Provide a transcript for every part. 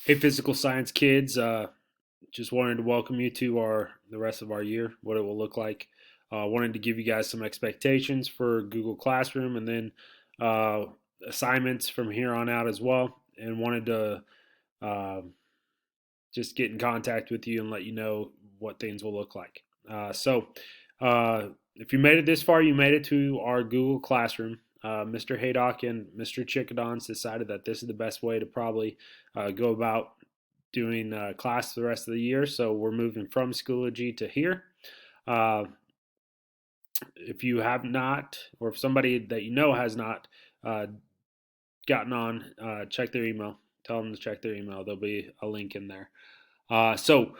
Hey, physical science kids, just wanted to welcome you to the rest of our year, what it will look like. Wanted to give you guys some expectations for Google Classroom and then uh, assignments from here on out as well. And wanted to uh, just get in contact with you and let you know what things will look like. If you made it this far, you made it to our Google Classroom. Mr. Haydock and Mr. Chickadons decided that this is the best way to probably go about doing class the rest of the year. So we're moving from Schoology to here. Uh, if you have not, or if somebody that you know has not uh, gotten on, check their email. Tell them to check their email. There'll be a link in there. So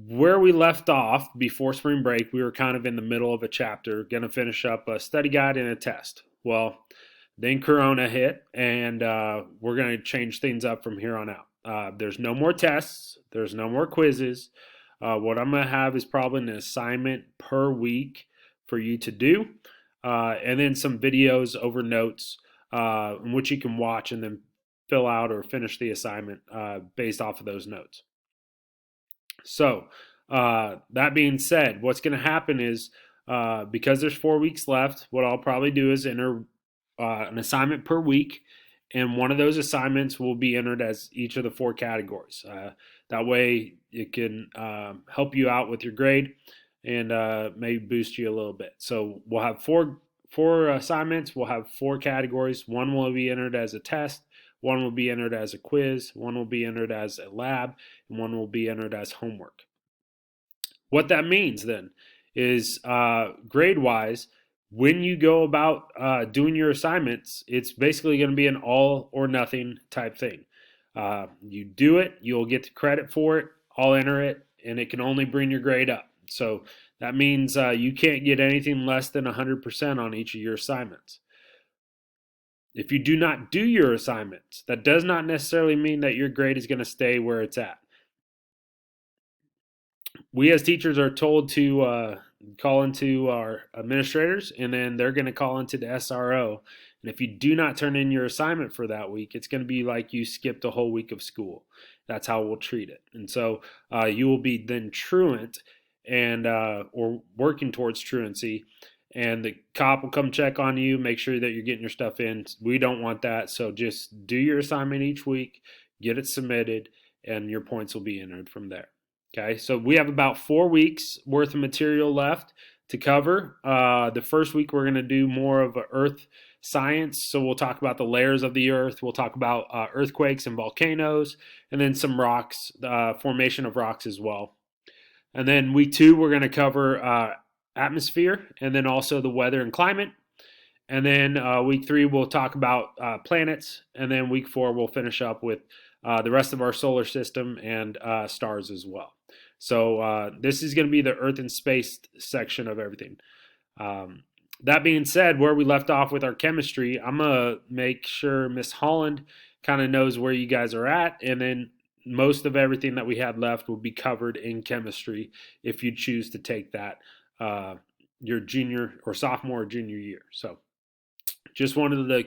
where we left off before spring break, we were kind of in the middle of a chapter, going to finish up a study guide and a test. Well, then Corona hit, and we're going to change things up from here on out. There's no more tests, there's no more quizzes. What I'm going to have is probably an assignment per week for you to do, and then some videos over notes in which you can watch and then fill out or finish the assignment based off of those notes. So, that being said, what's going to happen is because there's 4 weeks left, what I'll probably do is enter an assignment per week, and one of those assignments will be entered as each of the four categories. That way, it can help you out with your grade and maybe boost you a little bit. So we'll have four assignments. We'll have four categories. One will be entered as a test. One will be entered as a quiz. One will be entered as a lab, and one will be entered as homework. What that means then is grade wise, when you go about doing your assignments, it's basically going to be an all or nothing type thing. You do it, you'll get the credit for it. I'll enter it, and it can only bring your grade up. So that means you can't get anything less than 100% on each of your assignments. If you do not do your assignments, that does not necessarily mean that your grade is going to stay where it's at. We as teachers are told to call into our administrators, and then they're going to call into the SRO. And if you do not turn in your assignment for that week, it's going to be like you skipped a whole week of school. That's how we'll treat it. And so you will be then truant and or working towards truancy, and the cop will come check on you, make sure that you're getting your stuff in. We don't want that. So just do your assignment each week, get it submitted, and your points will be entered from there. Okay, so we have about 4 weeks worth of material left to cover. The first week we're going to do more of a earth science. So we'll talk about the layers of the earth. We'll talk about earthquakes and volcanoes, and then some rocks, formation of rocks as well. And then week 2 we're going to cover atmosphere, and then also the weather and climate. And then week 3 we'll talk about planets, and then week 4 we'll finish up with the rest of our solar system and stars as well. So this is going to be the Earth and space section of everything. That being said, where we left off with our chemistry, I'm going to make sure Miss Holland kind of knows where you guys are at, and then most of everything that we had left will be covered in chemistry if you choose to take that your junior or sophomore or junior year. So just wanted to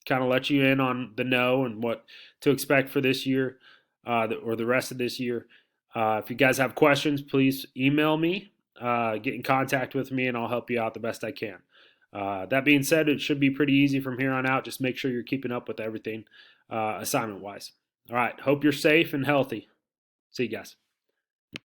kind of let you in on the know and what to expect for this year or the rest of this year. If you guys have questions, please email me, get in contact with me, and I'll help you out the best I can. That being said, it should be pretty easy from here on out. Just make sure you're keeping up with everything assignment-wise. All right, hope you're safe and healthy. See you guys.